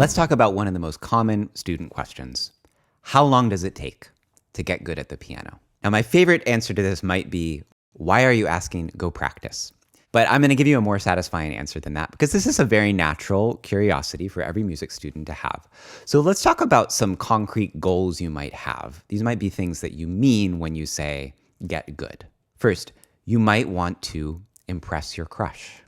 Let's talk about one of the most common student questions. How long does it take to get good at the piano? Now, my favorite answer to this might be, why are you asking? Go practice. But I'm going to give you a more satisfying answer than that, because this is a very natural curiosity for every music student to have. So let's talk about some concrete goals you might have. These might be things that you mean when you say, get good. First, you might want to impress your crush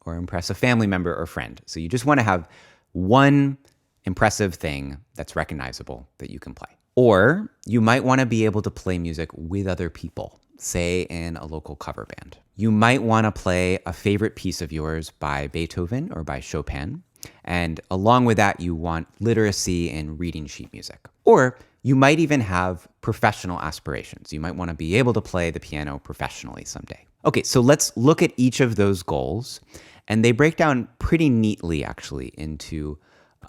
or impress a family member or friend. So you just want to have one impressive thing that's recognizable that you can play. Or you might want to be able to play music with other people, say in a local cover band. You might want to play a favorite piece of yours by Beethoven or by Chopin. And along with that, you want literacy in reading sheet music. Or you might even have professional aspirations. You might want to be able to play the piano professionally someday. Okay, so let's look at each of those goals. And they break down pretty neatly, actually, into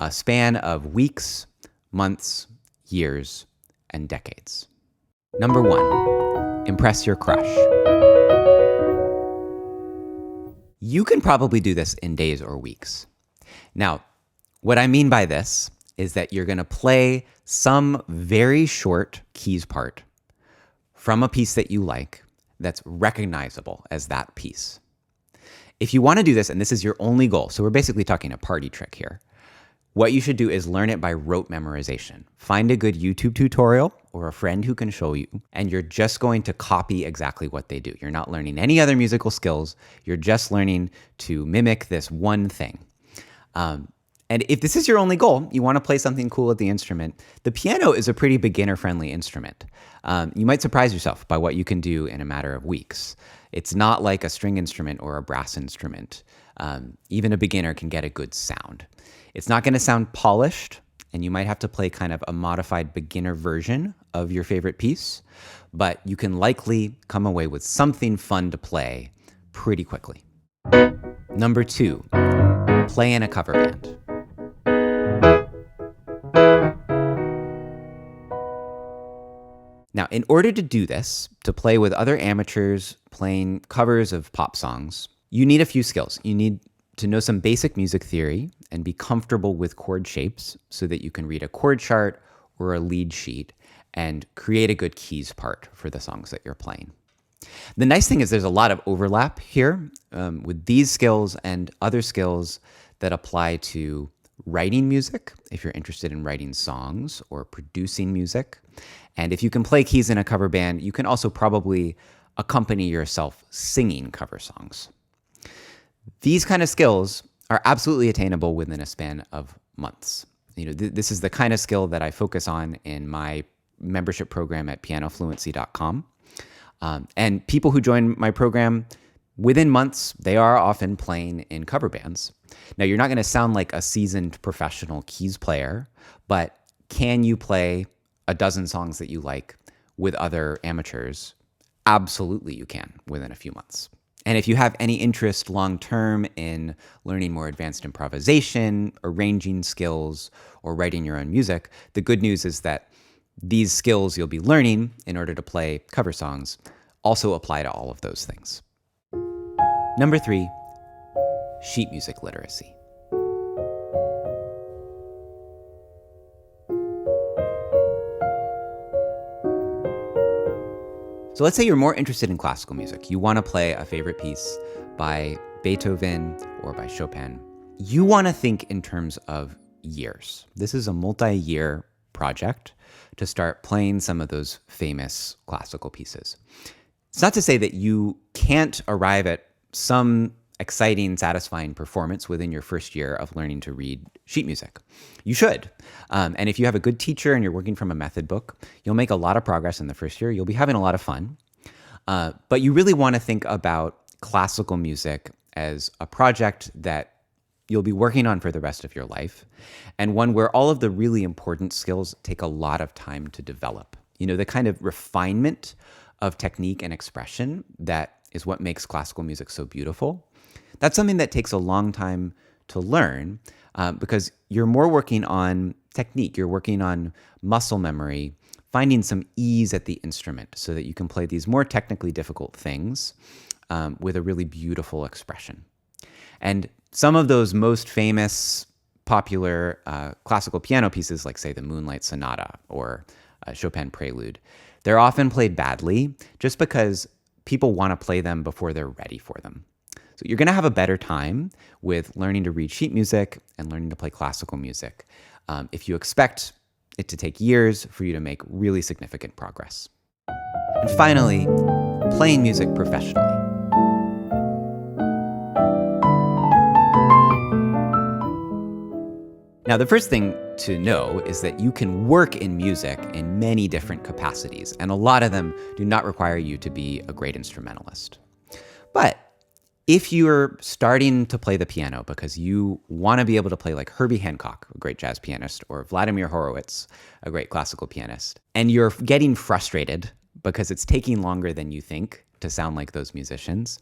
a span of weeks, months, years, and decades. Number 1, impress your crush. You can probably do this in days or weeks. Now, what I mean by this is that you're going to play some very short keys part from a piece that you like that's recognizable as that piece. If you want to do this, and this is your only goal, so we're basically talking a party trick here, what you should do is learn it by rote memorization. Find a good YouTube tutorial or a friend who can show you, and you're just going to copy exactly what they do. You're not learning any other musical skills. You're just learning to mimic this one thing. And if this is your only goal, you want to play something cool at the instrument, the piano is a pretty beginner-friendly instrument. You might surprise yourself by what you can do in a matter of weeks. It's not like a string instrument or a brass instrument. Even a beginner can get a good sound. It's not going to sound polished, and you might have to play kind of a modified beginner version of your favorite piece, but you can likely come away with something fun to play pretty quickly. Number 2, play in a cover band. Now, in order to do this, to play with other amateurs playing covers of pop songs, you need a few skills. You need to know some basic music theory and be comfortable with chord shapes so that you can read a chord chart or a lead sheet and create a good keys part for the songs that you're playing. The nice thing is there's a lot of overlap here with these skills and other skills that apply to writing music, if you're interested in writing songs or producing music. And if you can play keys in a cover band, you can also probably accompany yourself singing cover songs. These kind of skills are absolutely attainable within a span of months. This is the kind of skill that I focus on in my membership program at pianofluency.com. And people who join my program, within months, they are often playing in cover bands. Now, you're not going to sound like a seasoned professional keys player, but can you play a dozen songs that you like with other amateurs? Absolutely, you can within a few months. And if you have any interest long-term in learning more advanced improvisation, arranging skills, or writing your own music, the good news is that these skills you'll be learning in order to play cover songs also apply to all of those things. Number 3, sheet music literacy. So let's say you're more interested in classical music. You want to play a favorite piece by Beethoven or by Chopin. You want to think in terms of years. This is a multi-year project to start playing some of those famous classical pieces. It's not to say that you can't arrive at some exciting, satisfying performance within your first year of learning to read sheet music. You should. And if you have a good teacher and you're working from a method book, you'll make a lot of progress in the first year. You'll be having a lot of fun. But you really want to think about classical music as a project that you'll be working on for the rest of your life, and one where all of the really important skills take a lot of time to develop. The kind of refinement of technique and expression that is what makes classical music so beautiful. That's something that takes a long time to learn because you're more working on technique. You're working on muscle memory, finding some ease at the instrument so that you can play these more technically difficult things with a really beautiful expression. And some of those most famous popular classical piano pieces, like, say, the Moonlight Sonata or Chopin Prelude, they're often played badly just because people want to play them before they're ready for them. So you're going to have a better time with learning to read sheet music and learning to play classical music if you expect it to take years for you to make really significant progress. And finally, playing music professionally. Now, the first thing to know is that you can work in music in many different capacities, and a lot of them do not require you to be a great instrumentalist. But if you're starting to play the piano because you want to be able to play like Herbie Hancock, a great jazz pianist, or Vladimir Horowitz, a great classical pianist, and you're getting frustrated because it's taking longer than you think to sound like those musicians,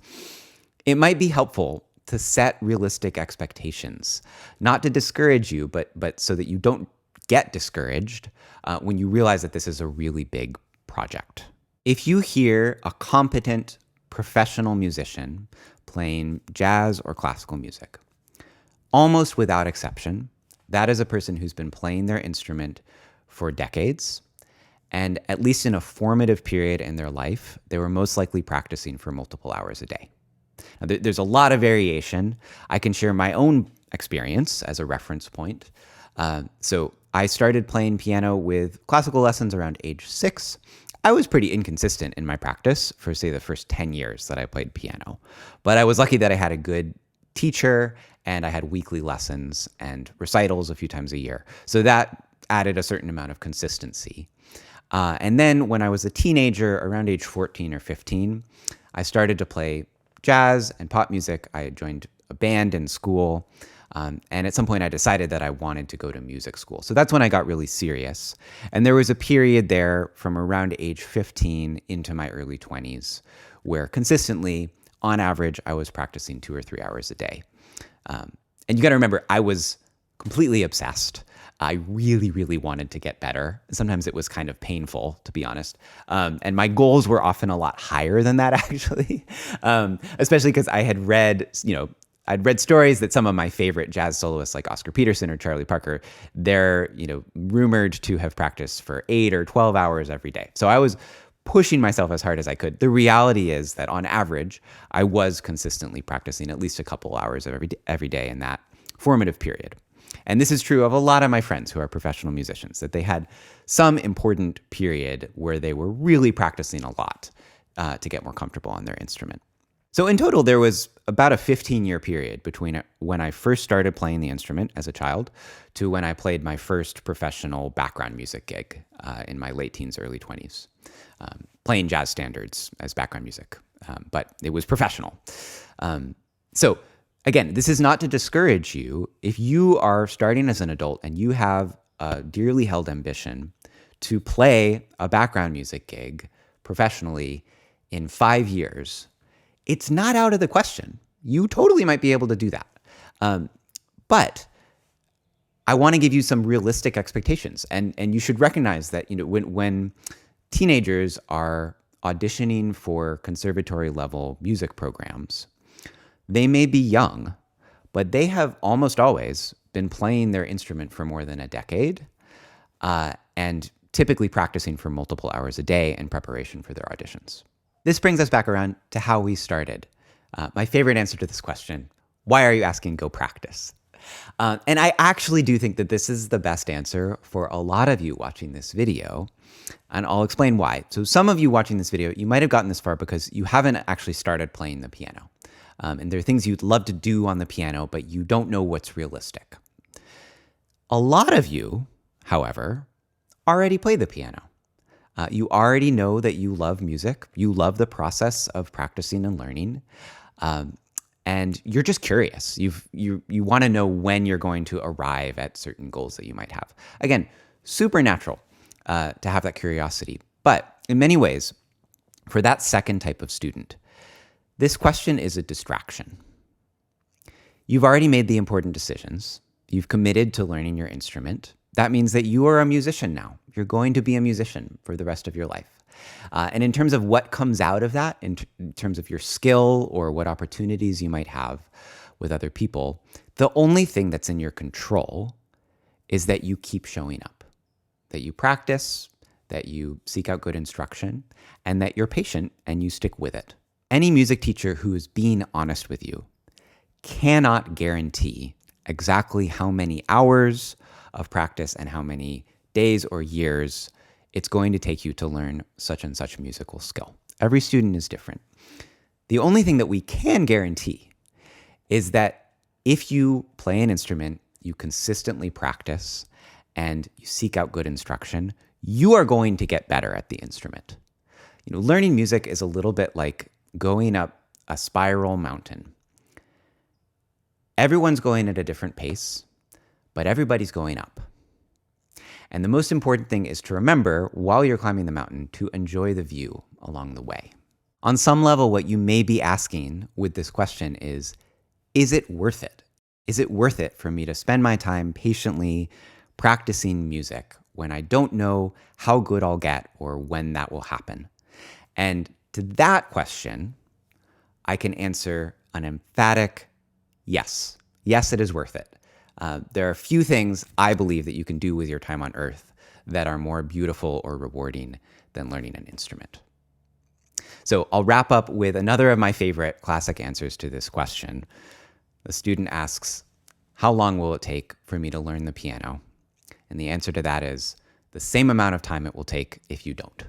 it might be helpful to set realistic expectations, not to discourage you, but so that you don't get discouraged when you realize that this is a really big project. If you hear a competent professional musician playing jazz or classical music, almost without exception, that is a person who's been playing their instrument for decades, and at least in a formative period in their life, they were most likely practicing for multiple hours a day. Now, there's a lot of variation. I can share my own experience as a reference point. So I started playing piano with classical lessons around age 6. I was pretty inconsistent in my practice for, say, the first 10 years that I played piano. But I was lucky that I had a good teacher, and I had weekly lessons and recitals a few times a year. So that added a certain amount of consistency. And then when I was a teenager, around age 14 or 15, I started to play jazz and pop music. I had joined a band in school. And at some point I decided that I wanted to go to music school. So that's when I got really serious. And there was a period there from around age 15 into my early 20s where consistently, on average, I was practicing 2 or 3 hours a day. And you got to remember, I was completely obsessed. I really, really wanted to get better. Sometimes it was kind of painful, to be honest. And my goals were often a lot higher than that, actually, especially because I had read, I'd read stories that some of my favorite jazz soloists like Oscar Peterson or Charlie Parker, they're, rumored to have practiced for 8 or 12 hours every day. So I was pushing myself as hard as I could. The reality is that on average, I was consistently practicing at least a couple hours every day in that formative period. And this is true of a lot of my friends who are professional musicians, that they had some important period where they were really practicing a lot to get more comfortable on their instrument. So in total, there was about a 15-year period between when I first started playing the instrument as a child to when I played my first professional background music gig in my late teens, early 20s, playing jazz standards as background music, but it was professional. So again, this is not to discourage you. If you are starting as an adult and you have a dearly held ambition to play a background music gig professionally in 5 years, it's not out of the question. You totally might be able to do that. But I want to give you some realistic expectations. And you should recognize that when teenagers are auditioning for conservatory level music programs, they may be young, but they have almost always been playing their instrument for more than a decade and typically practicing for multiple hours a day in preparation for their auditions. This brings us back around to how we started. My favorite answer to this question: why are you asking? Go practice. And I actually do think that this is the best answer for a lot of you watching this video, and I'll explain why. So some of you watching this video, you might have gotten this far because you haven't actually started playing the piano. And there are things you'd love to do on the piano, but you don't know what's realistic. A lot of you, however, already play the piano. You already know that you love music. You love the process of practicing and learning. And you're just curious. You want to know when you're going to arrive at certain goals that you might have. Again, super natural to have that curiosity. But in many ways, for that second type of student, this question is a distraction. You've already made the important decisions. You've committed to learning your instrument. That means that you are a musician now. You're going to be a musician for the rest of your life. And in terms of what comes out of that, in terms of your skill or what opportunities you might have, with other people. The only thing that's in your control is that you keep showing up, that you practice, that you seek out good instruction, and that you're patient and you stick with it. Any music teacher who is being honest with you cannot guarantee exactly how many hours of practice and how many days or years it's going to take you to learn such and such musical skill. Every student is different. The only thing that we can guarantee is that if you play an instrument, you consistently practice, and you seek out good instruction, you are going to get better at the instrument. Learning music is a little bit like going up a spiral mountain. Everyone's going at a different pace, but everybody's going up. And the most important thing is to remember, while you're climbing the mountain, to enjoy the view along the way. On some level, what you may be asking with this question is it worth it? Is it worth it for me to spend my time patiently practicing music when I don't know how good I'll get or when that will happen? And to that question, I can answer an emphatic yes. Yes, it is worth it. There are few things I believe that you can do with your time on Earth that are more beautiful or rewarding than learning an instrument. So I'll wrap up with another of my favorite classic answers to this question. The student asks, how long will it take for me to learn the piano? And the answer to that is the same amount of time it will take if you don't.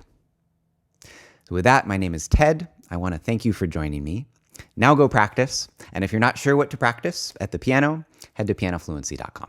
So with that, my name is Ted. I want to thank you for joining me. Now go practice. And if you're not sure what to practice at the piano, head to pianofluency.com.